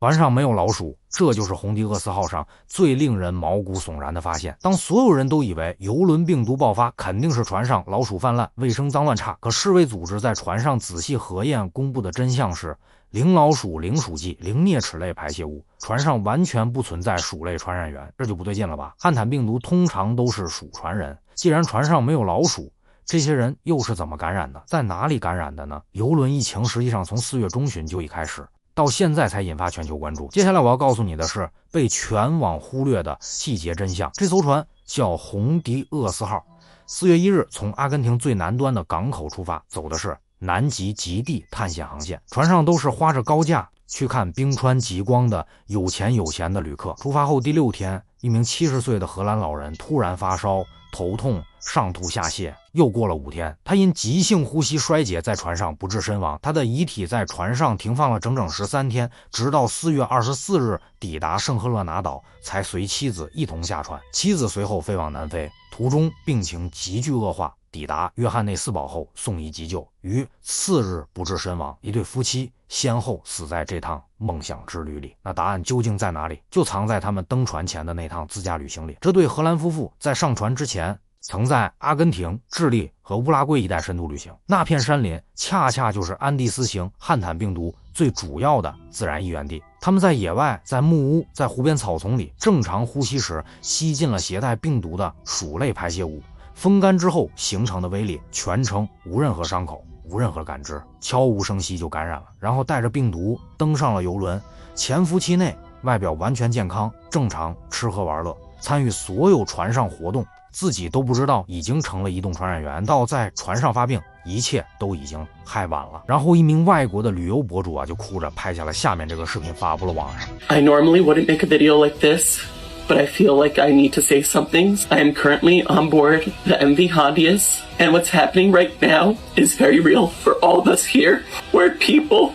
船上没有老鼠，这就是红迪厄斯号上最令人毛骨悚然的发现。当所有人都以为邮轮病毒爆发肯定是船上老鼠泛滥，卫生脏乱差，可世卫组织在船上仔细核验公布的真相是零老鼠、零鼠剂、零啮齿类排泄物，船上完全不存在鼠类传染源，这就不对劲了吧？汉坦病毒通常都是鼠传人，既然船上没有老鼠，这些人又是怎么感染的？在哪里感染的呢？邮轮疫情实际上从4月中旬就已开始，到现在才引发全球关注。接下来我要告诉你的是被全网忽略的细节真相。这艘船叫红迪厄斯号，4月1日从阿根廷最南端的港口出发，走的是南极极地探险航线。船上都是花着高价去看冰川极光的有钱的旅客。出发后第6天，一名70岁的荷兰老人突然发烧、头痛、上吐下泻。又过了5天，他因急性呼吸衰竭在船上不治身亡。他的遗体在船上停放了整整13天，直到4月24日抵达圣赫勒拿岛，才随妻子一同下船。妻子随后飞往南非，途中病情急剧恶化，抵达约翰内斯堡后送医急救，于次日不治身亡。一对夫妻先后死在这趟梦想之旅里。那答案究竟在哪里？就藏在他们登船前的那趟自驾旅行里。这对荷兰夫妇在上船之前曾在阿根廷、智利和乌拉圭一带深度旅行，那片山林恰恰就是安第斯型汉坦病毒最主要的自然疫源地。他们在野外、在木屋、在湖边草丛里正常呼吸时，吸进了携带病毒的鼠类排泄物，风干之后形成的微粒，全程无任何伤口、无任何感知，悄无声息就感染了，然后带着病毒登上了邮轮。潜伏期内外表完全健康，正常吃喝玩乐，参与所有船上活动，自己都不知道已经成了移动传染源，到在船上发病，一切都已经太晚了。然后一名外国的旅游博主就哭着拍下了下面这个视频，发布了网上。 I normally wouldn't make a video like this, but I feel like I need to say something. I am currently on board the MV Hondius, and what's happening right now is very real for all of us here. We're people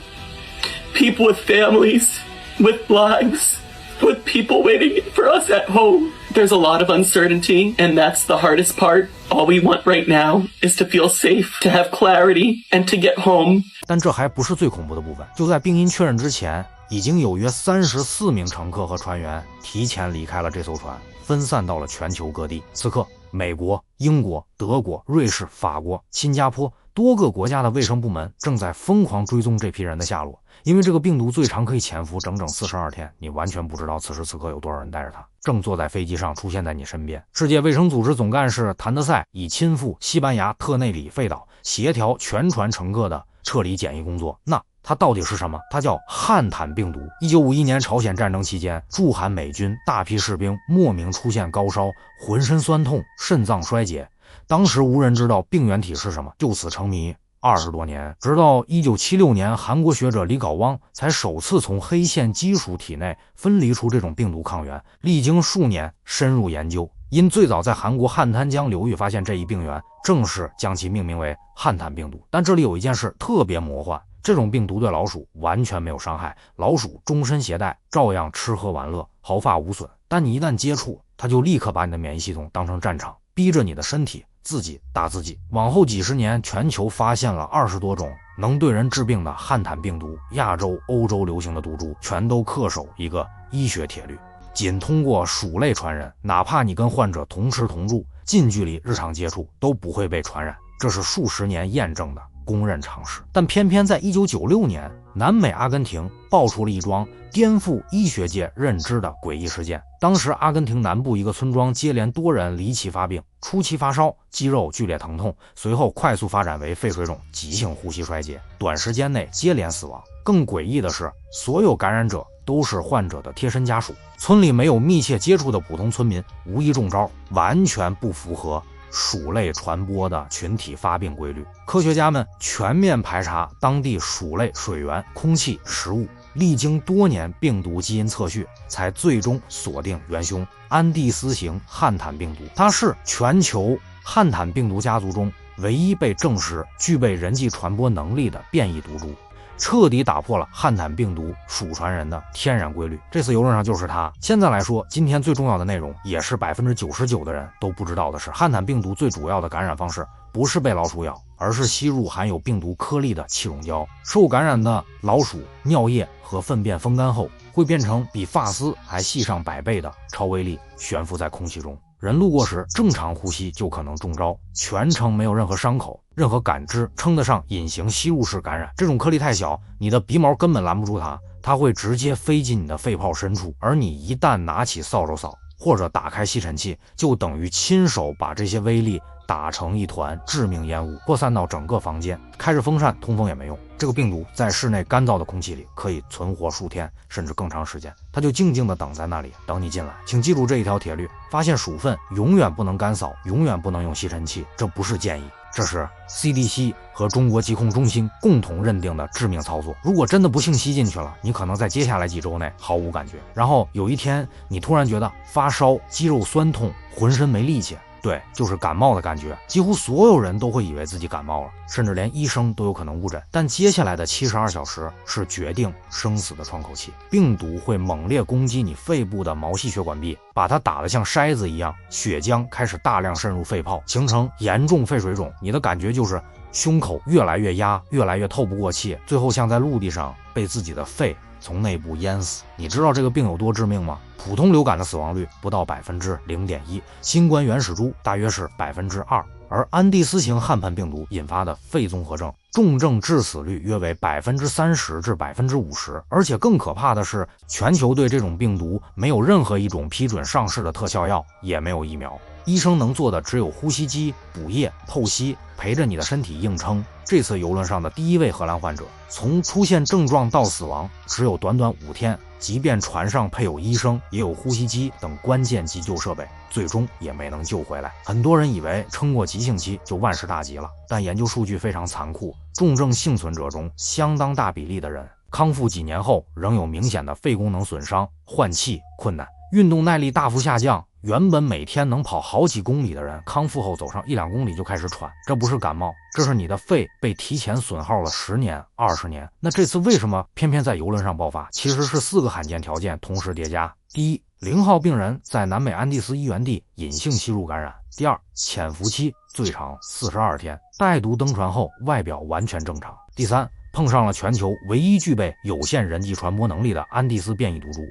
with families, with lives, with people waiting for us at home. There's a lot of uncertainty, and that's the hardest part. All we want right now is to feel safe, to have clarity, and to get home. 但这还不是最恐怖的部分。就在病因确认之前，已经有约34名乘客和船员提前离开了这艘船，分散到了全球各地。此刻，美国、英国、德国、瑞士、法国、新加坡多个国家的卫生部门正在疯狂追踪这批人的下落。因为这个病毒最长可以潜伏整整42天，你完全不知道此时此刻有多少人带着它，正坐在飞机上出现在你身边。世界卫生组织总干事谭德赛已亲赴西班牙特内里费岛，协调全船乘客的撤离检疫工作。那它到底是什么？它叫汉坦病毒。1951年朝鲜战争期间，驻韩美军大批士兵莫名出现高烧、浑身酸痛、肾脏衰竭，当时无人知道病原体是什么，就此沉迷20多年，直到1976年，韩国学者李杲汪才首次从黑线鸡鼠体内分离出这种病毒抗原，历经数年深入研究，因最早在韩国汉滩江流域发现这一病原，正式将其命名为汉坦病毒。但这里有一件事特别魔幻，这种病毒对老鼠完全没有伤害，老鼠终身携带，照样吃喝玩乐，毫发无损。但你一旦接触，它就立刻把你的免疫系统当成战场，逼着你的身体自己打自己。往后几十年，全球发现了20多种能对人治病的汉坦病毒，亚洲、欧洲流行的毒株全都恪守一个医学铁律，仅通过鼠类传人，哪怕你跟患者同吃同住，近距离日常接触都不会被传染，这是数十年验证的公认常识。但偏偏在1996年，南美阿根廷爆出了一桩颠覆医学界认知的诡异事件。当时阿根廷南部一个村庄接连多人离奇发病，初期发烧、肌肉剧烈疼痛，随后快速发展为肺水肿、急性呼吸衰竭，短时间内接连死亡。更诡异的是，所有感染者都是患者的贴身家属，村里没有密切接触的普通村民无一中招，完全不符合鼠类传播的群体发病规律。科学家们全面排查当地鼠类水源、空气、食物，历经多年病毒基因测序，才最终锁定元凶安第斯型汉坦病毒。它是全球汉坦病毒家族中唯一被证实具备人际传播能力的变异毒株。彻底打破了汉坦病毒鼠传人的天然规律。这次游轮上就是他。现在来说，今天最重要的内容，也是99%的人都不知道的是，汉坦病毒最主要的感染方式不是被老鼠咬，而是吸入含有病毒颗粒的气溶胶。受感染的老鼠尿液和粪便风干后，会变成比发丝还细上100倍的超微粒，悬浮在空气中。人路过时正常呼吸就可能中招，全程没有任何伤口、任何感知，称得上隐形吸入式感染。这种颗粒太小，你的鼻毛根本拦不住它，它会直接飞进你的肺泡深处，而你一旦拿起扫帚扫或者打开吸尘器，就等于亲手把这些微粒打成一团致命烟雾，扩散到整个房间。开着风扇通风也没用，这个病毒在室内干燥的空气里可以存活数天甚至更长时间，它就静静地等在那里，等你进来。请记住这一条铁律，发现鼠粪永远不能干扫，永远不能用吸尘器，这不是建议，这是 CDC 和中国疾控中心共同认定的致命操作。如果真的不幸吸进去了，你可能在接下来几周内毫无感觉，然后有一天你突然觉得发烧、肌肉酸痛、浑身没力气，对，就是感冒的感觉。几乎所有人都会以为自己感冒了，甚至连医生都有可能误诊。但接下来的72小时是决定生死的窗口期，病毒会猛烈攻击你肺部的毛细血管壁，把它打得像筛子一样，血浆开始大量渗入肺泡，形成严重肺水肿。你的感觉就是胸口越来越压，越来越透不过气，最后像在陆地上被自己的肺从内部淹死。你知道这个病有多致命吗？普通流感的死亡率不到0.1%，新冠原始株大约是2%，而安第斯型汉潘病毒引发的肺综合症重症致死率约为30%至50%，而且更可怕的是，全球对这种病毒没有任何一种批准上市的特效药，也没有疫苗。医生能做的只有呼吸机、补液、透析，陪着你的身体硬撑。这次游轮上的第一位荷兰患者，从出现症状到死亡只有短短5天，即便船上配有医生，也有呼吸机等关键急救设备，最终也没能救回来。很多人以为撑过急性期就万事大吉了，但研究数据非常残酷，重症幸存者中相当大比例的人康复几年后仍有明显的肺功能损伤、换气困难、运动耐力大幅下降。原本每天能跑好几公里的人，康复后走上1-2公里就开始喘，这不是感冒，这是你的肺被提前损耗了10年、20年。那这次为什么偏偏在游轮上爆发？其实是4个罕见条件同时叠加。第一，0号病人在南美安第斯衣源地隐性吸入感染。第二，潜伏期最长42天，带毒登船后外表完全正常。第三，碰上了全球唯一具备有限人际传播能力的安第斯变异毒株。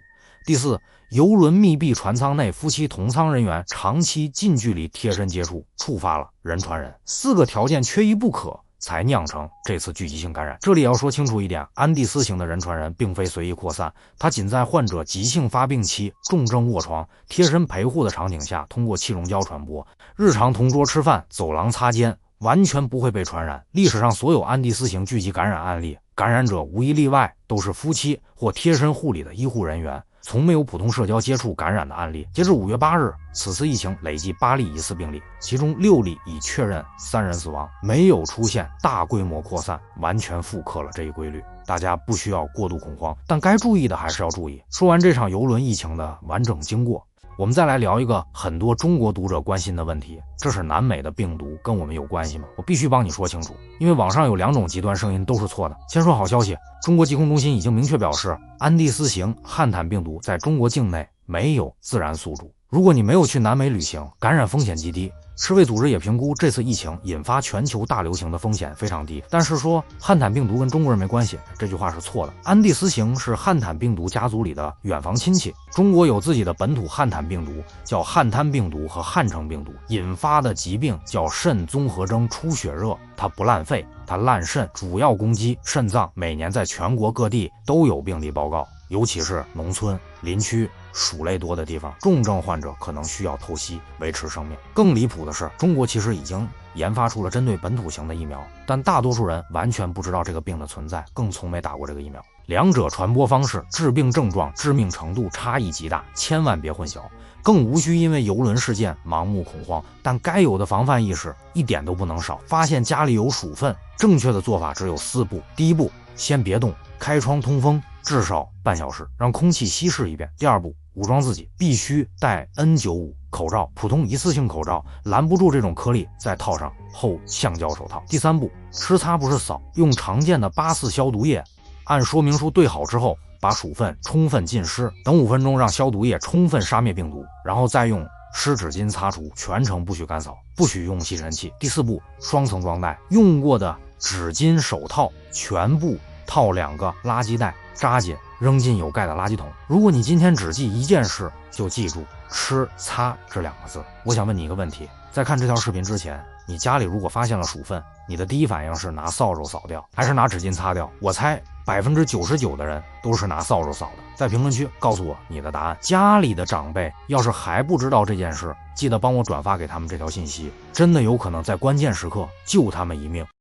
第四，邮轮密闭船舱内夫妻同舱人员长期近距离贴身接触，触发了人传人。4个条件缺一不可，才酿成这次聚集性感染。这里要说清楚一点，安第斯型的人传人并非随意扩散，它仅在患者急性发病期、重症卧床、贴身陪护的场景下通过气溶胶传播。日常同桌吃饭、走廊擦肩，完全不会被传染。历史上所有安第斯型聚集感染案例，感染者无一例外都是夫妻或贴身护理的医护人员，从没有普通社交接触感染的案例。截至5月8日，此次疫情累计8例疑似病例，其中6例已确认，3人死亡，没有出现大规模扩散，完全复刻了这一规律。大家不需要过度恐慌，但该注意的还是要注意。说完这场邮轮疫情的完整经过，我们再来聊一个很多中国读者关心的问题，这是南美的病毒跟我们有关系吗？我必须帮你说清楚，因为网上有2种极端声音都是错的。先说好消息，中国疾控中心已经明确表示，安第斯型汉坦病毒在中国境内没有自然宿主。如果你没有去南美旅行，感染风险极低。世卫组织也评估这次疫情引发全球大流行的风险非常低，但是说汉坦病毒跟中国人没关系，这句话是错的。安第斯型是汉坦病毒家族里的远房亲戚，中国有自己的本土汉坦病毒，叫汉滩病毒和汉城病毒，引发的疾病叫肾综合征出血热，它不烂肺，它烂肾，主要攻击肾脏，每年在全国各地都有病例报告，尤其是农村、林区、鼠类多的地方，重症患者可能需要透析维持生命。更离谱的是，中国其实已经研发出了针对本土型的疫苗，但大多数人完全不知道这个病的存在，更从没打过这个疫苗。两者传播方式、致病症状、致命程度差异极大，千万别混淆。更无需因为邮轮事件盲目恐慌，但该有的防范意识一点都不能少。发现家里有鼠粪，正确的做法只有4步。第一步，先别动，开窗通风，至少半小时，让空气稀释一遍。第二步，武装自己，必须戴 N95 口罩，普通一次性口罩，拦不住这种颗粒，再套上厚橡胶手套。第三步，湿擦不是扫，用常见的84消毒液按说明书兑好之后，把鼠粪充分浸湿，等5分钟让消毒液充分杀灭病毒，然后再用湿纸巾擦除，全程不许干扫，不许用吸尘器。第4步，双层装袋，用过的纸巾手套全部套2个垃圾袋，扎紧扔进有盖的垃圾桶。如果你今天只记一件事，就记住吃擦这2个字。我想问你一个问题，在看这条视频之前，你家里如果发现了鼠粪，你的第一反应是拿扫帚扫掉，还是拿纸巾擦掉？我猜99%的人都是拿扫帚扫的。在评论区告诉我你的答案。家里的长辈要是还不知道这件事，记得帮我转发给他们这条信息，真的有可能在关键时刻救他们一命。